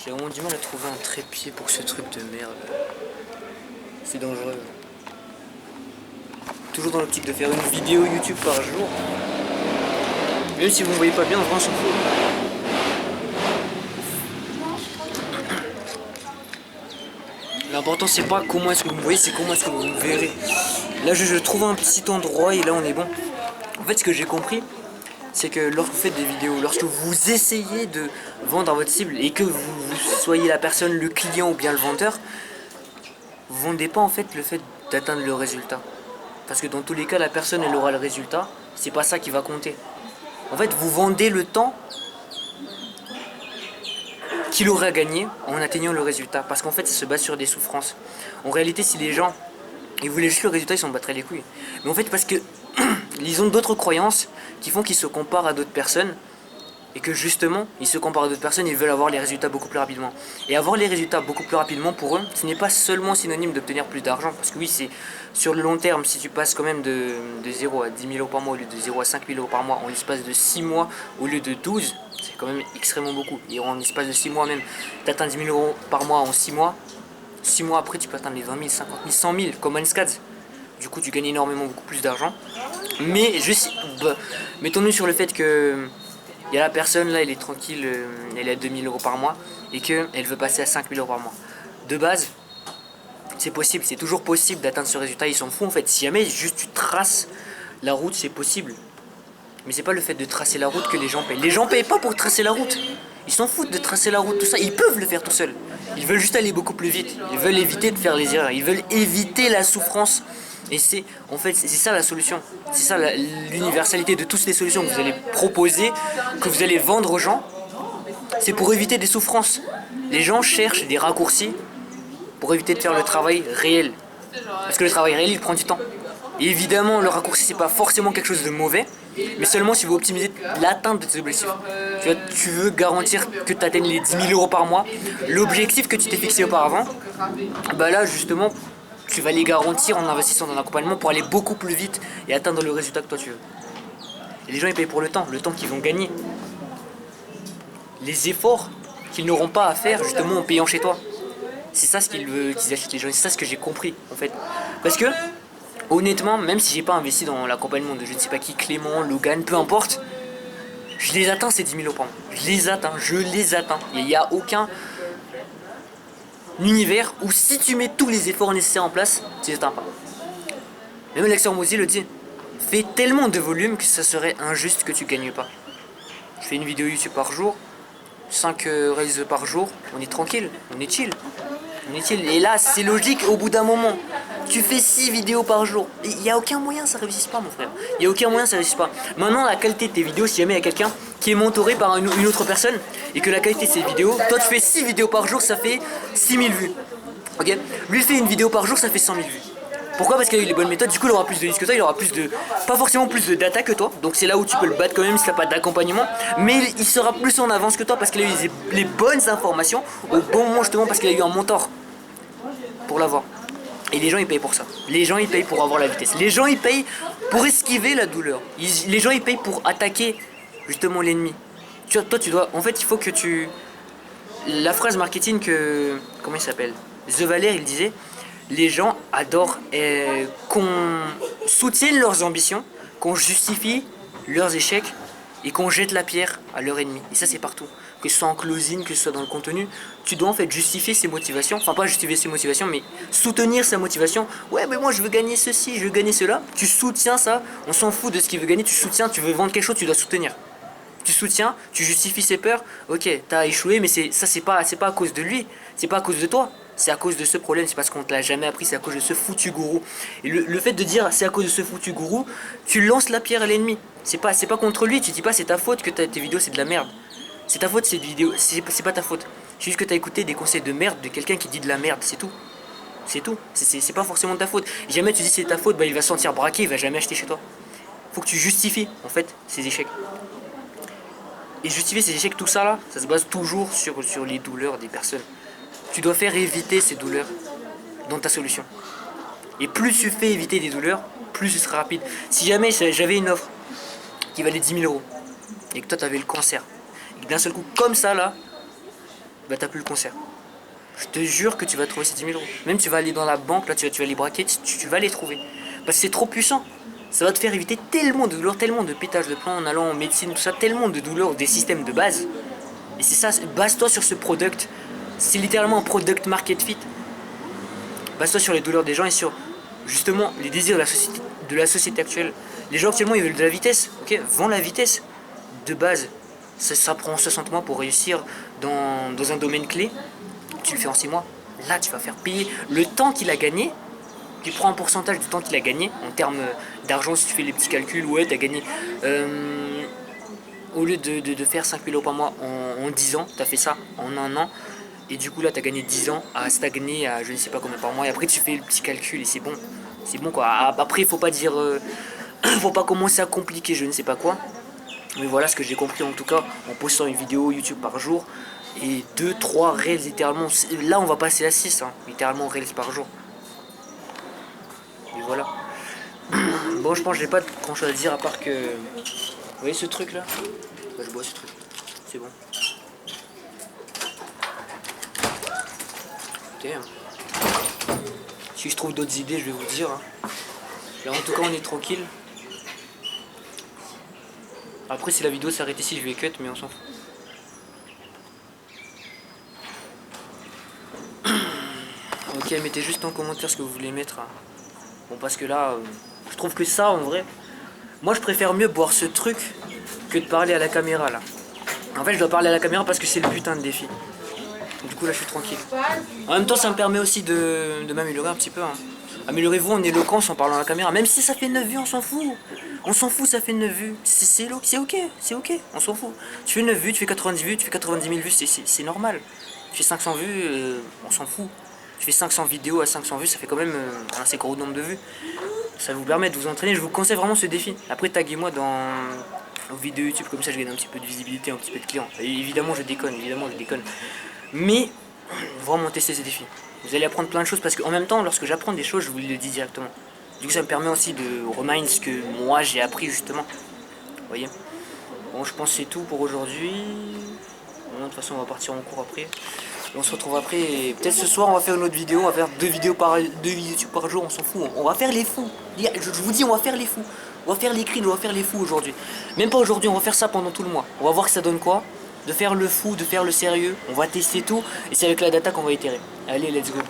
J'ai vraiment du mal à trouver un trépied pour ce truc de merde. C'est dangereux. Toujours dans l'optique de faire une vidéo YouTube par jour. Même si vous ne voyez pas bien, en vrai on s'en fout. L'important c'est pas comment est-ce que vous me voyez, c'est comment est-ce que vous me verrez. Là je trouve un petit endroit et là on est bon. En fait ce que j'ai compris, c'est que lorsque vous faites des vidéos, lorsque vous essayez de vendre à votre cible et que vous soyez la personne, le client ou bien le vendeur, vous vendez pas en fait le fait d'atteindre le résultat. Parce que dans tous les cas, la personne elle aura le résultat, c'est pas ça qui va compter. En fait, vous vendez le temps qu'il aurait à gagner en atteignant le résultat. Parce qu'en fait, ça se base sur des souffrances. En réalité, si les gens ils voulaient juste le résultat, ils s'en battraient les couilles. Mais en fait, parce que ils ont d'autres croyances qui font qu'ils se comparent à d'autres personnes et que justement, ils se comparent à d'autres personnes et ils veulent avoir les résultats beaucoup plus rapidement. Et avoir les résultats beaucoup plus rapidement pour eux, ce n'est pas seulement synonyme d'obtenir plus d'argent. Parce que oui, c'est sur le long terme, si tu passes quand même de 0 à 10 000 euros par mois au lieu de 0 à 5 000 euros par mois en l'espace de 6 mois au lieu de 12, c'est quand même extrêmement beaucoup. Et en l'espace de 6 mois même, tu atteins 10 000 euros par mois en 6 mois. 6 mois après, tu peux atteindre les 20 000, 50 000, 100 000 comme Anscads. Du coup, tu gagnes énormément beaucoup plus d'argent. Mais juste, mettons-nous sur le fait que il y a la personne là, elle est tranquille, elle est à 2 000 euros par mois et qu'elle veut passer à 5 000 euros par mois. De base, c'est possible, c'est toujours possible d'atteindre ce résultat, ils s'en foutent en fait. Si jamais juste tu traces la route, c'est possible. Mais c'est pas le fait de tracer la route que les gens payent. Les gens payent pas pour tracer la route. Ils s'en foutent de tracer la route, tout ça. Ils peuvent le faire tout seuls. Ils veulent juste aller beaucoup plus vite. Ils veulent éviter de faire les erreurs. Ils veulent éviter la souffrance. Et c'est en fait c'est ça la solution. C'est ça l'universalité de toutes les solutions que vous allez proposer, que vous allez vendre aux gens. C'est pour éviter des souffrances. Les gens cherchent des raccourcis pour éviter de faire le travail réel. Parce que le travail réel, il prend du temps. Et évidemment, le raccourci, c'est pas forcément quelque chose de mauvais, mais seulement si vous optimisez l'atteinte de tes objectifs. Tu veux garantir que tu atteignes les 10 000 euros par mois, l'objectif que tu t'es fixé auparavant, bah là, justement, tu vas les garantir en investissant dans l'accompagnement pour aller beaucoup plus vite et atteindre le résultat que toi tu veux. Et les gens, ils payent pour le temps qu'ils vont gagner. Les efforts qu'ils n'auront pas à faire, justement, en payant chez toi. C'est ça ce qu'ils veulent qu'ils achètent les gens, c'est ça ce que j'ai compris, en fait. Parce que, honnêtement, même si j'ai pas investi dans l'accompagnement de je ne sais pas qui, Clément, Logan, peu importe, je les atteins ces 10 000 euros par mois. Je les atteins. Il n'y a aucun univers où si tu mets tous les efforts nécessaires en place, tu les atteins pas. Même Alexis Hormozy le dit. Fais tellement de volume que ça serait injuste que tu gagnes pas. Je fais une vidéo YouTube par jour, 5 reels par jour, on est tranquille, on est chill. Et là, c'est logique au bout d'un moment. Tu fais 6 vidéos par jour. Il n'y a aucun moyen ça réussisse pas, mon frère. Il n'y a aucun moyen ça réussisse pas. Maintenant, la qualité de tes vidéos, si jamais il y a quelqu'un qui est mentoré par une autre personne et que la qualité de ses vidéos, toi tu fais 6 vidéos par jour, ça fait 6 000 vues. Ok. Lui, il fait une vidéo par jour, ça fait 100 000 vues. Pourquoi? Parce qu'il a eu les bonnes méthodes, du coup il aura plus de vues que toi, il aura plus de. Pas forcément plus de data que toi, donc c'est là où tu peux le battre quand même si t'as pas d'accompagnement, mais il sera plus en avance que toi parce qu'il a eu les bonnes informations au bon moment justement parce qu'il a eu un mentor pour l'avoir. Et les gens ils payent pour ça. Les gens ils payent pour avoir la vitesse. Les gens ils payent pour esquiver la douleur. Les gens ils payent pour attaquer justement l'ennemi. Toi tu dois. En fait il faut que tu. La phrase marketing que. Comment il s'appelle? The Valère il disait. Les gens adorent qu'on soutienne leurs ambitions, qu'on justifie leurs échecs et qu'on jette la pierre à leur ennemi. Et ça c'est partout. Que ce soit en closing, que ce soit dans le contenu, tu dois en fait justifier ses motivations. Enfin pas justifier ses motivations, mais soutenir sa motivation. Ouais mais moi je veux gagner ceci, je veux gagner cela. Tu soutiens ça, on s'en fout de ce qu'il veut gagner, tu soutiens, tu veux vendre quelque chose, tu dois soutenir. Tu soutiens, tu justifies ses peurs, ok, t'as échoué, mais c'est pas à cause de lui, c'est pas à cause de toi. C'est à cause de ce problème, c'est parce qu'on te l'a jamais appris, c'est à cause de ce foutu gourou. Et le fait de dire c'est à cause de ce foutu gourou, tu lances la pierre à l'ennemi. C'est pas contre lui, tu dis pas c'est ta faute que tes vidéos c'est de la merde. C'est ta faute cette vidéo, c'est pas ta faute. C'est juste que t'as écouté des conseils de merde de quelqu'un qui dit de la merde, c'est tout. C'est tout, c'est pas forcément ta faute. Jamais tu dis c'est ta faute, bah il va se sentir braqué, il va jamais acheter chez toi. Faut que tu justifies en fait ses échecs. Et justifier ces échecs, tout ça là, ça se base toujours sur les douleurs des personnes. Tu dois faire éviter ces douleurs dans ta solution. Et plus tu fais éviter des douleurs, plus ce sera rapide. Si jamais j'avais une offre qui valait 10 000 euros et que toi tu avais le cancer, et que d'un seul coup, comme ça là, bah t'as plus le concert. Je te jure que tu vas trouver ces 10 000 euros. Même tu vas aller dans la banque, là tu vas les braquer, tu vas les trouver. Parce que c'est trop puissant. Ça va te faire éviter tellement de douleurs, tellement de pétage de plomb en allant en médecine, tout ça, tellement de douleurs, des systèmes de base. Et c'est ça, base-toi sur ce product. C'est littéralement un product market fit. Base-toi sur les douleurs des gens et sur justement les désirs de la société actuelle. Les gens actuellement ils veulent de la vitesse, ok? Vends la vitesse de base. Ça prend 60 mois pour réussir dans un domaine clé. Tu le fais en 6 mois. Là tu vas faire payer le temps qu'il a gagné. Tu prends un pourcentage du temps qu'il a gagné en termes d'argent. Si tu fais les petits calculs, ouais t'as gagné au lieu de faire 5 000 euros par mois en 10 ans, tu as fait ça en un an. Et du coup là tu as gagné 10 ans à stagner à je ne sais pas combien par mois. Et après tu fais le petit calcul et c'est bon. C'est bon quoi. Après il faut pas dire... faut pas commencer à compliquer je ne sais pas quoi. Mais voilà ce que j'ai compris en tout cas en postant une vidéo YouTube par jour. Et 2-3 reels littéralement. Là on va passer à 6 hein, littéralement reels par jour. Et voilà. Bon je pense que j'ai pas grand chose à dire à part que... Vous voyez ce truc là? Bah, je bois ce truc. C'est bon. Damn. Si je trouve d'autres idées je vais vous dire. Hein. Là en tout cas on est tranquille. Après si la vidéo s'arrête ici je vais cut mais on s'en fout. Ok mettez juste en commentaire ce que vous voulez mettre. Hein. Bon parce que là je trouve que ça en vrai. Moi je préfère mieux boire ce truc que de parler à la caméra là. En fait je dois parler à la caméra parce que c'est le putain de défi. Du coup là je suis tranquille. En même temps ça me permet aussi de m'améliorer un petit peu. Hein. Améliorez-vous en éloquence en parlant à la caméra. Même si ça fait 9 vues on s'en fout. On s'en fout ça fait 9 vues. C'est ok, c'est ok, on s'en fout. Tu fais 9 vues, tu fais 90 vues, tu fais 90 000 vues, c'est normal. Tu fais 500 vues, on s'en fout. Tu fais 500 vidéos à 500 vues, ça fait quand même un assez gros nombre de vues. Ça vous permet de vous entraîner, je vous conseille vraiment ce défi. Après taguez-moi dans vos vidéos YouTube, comme ça je gagne un petit peu de visibilité, un petit peu de clients. Et évidemment je déconne, Mais vraiment tester ces défis. Vous allez apprendre plein de choses parce qu'en même temps, lorsque j'apprends des choses, je vous le dis directement. Du coup ça me permet aussi de remind ce que moi j'ai appris justement. Vous voyez. Bon je pense que c'est tout pour aujourd'hui. Bon, de toute façon on va partir en cours après. Et on se retrouve après et peut-être ce soir on va faire une autre vidéo, on va faire 2 vidéos YouTube par jour, on s'en fout. On va faire les fous. Je vous dis on va faire les fous. On va faire les cris, on va faire les fous aujourd'hui. Même pas aujourd'hui, on va faire ça pendant tout le mois. On va voir que ça donne quoi. De faire le fou, de faire le sérieux. On va tester tout et c'est avec la data qu'on va itérer. Allez, let's go.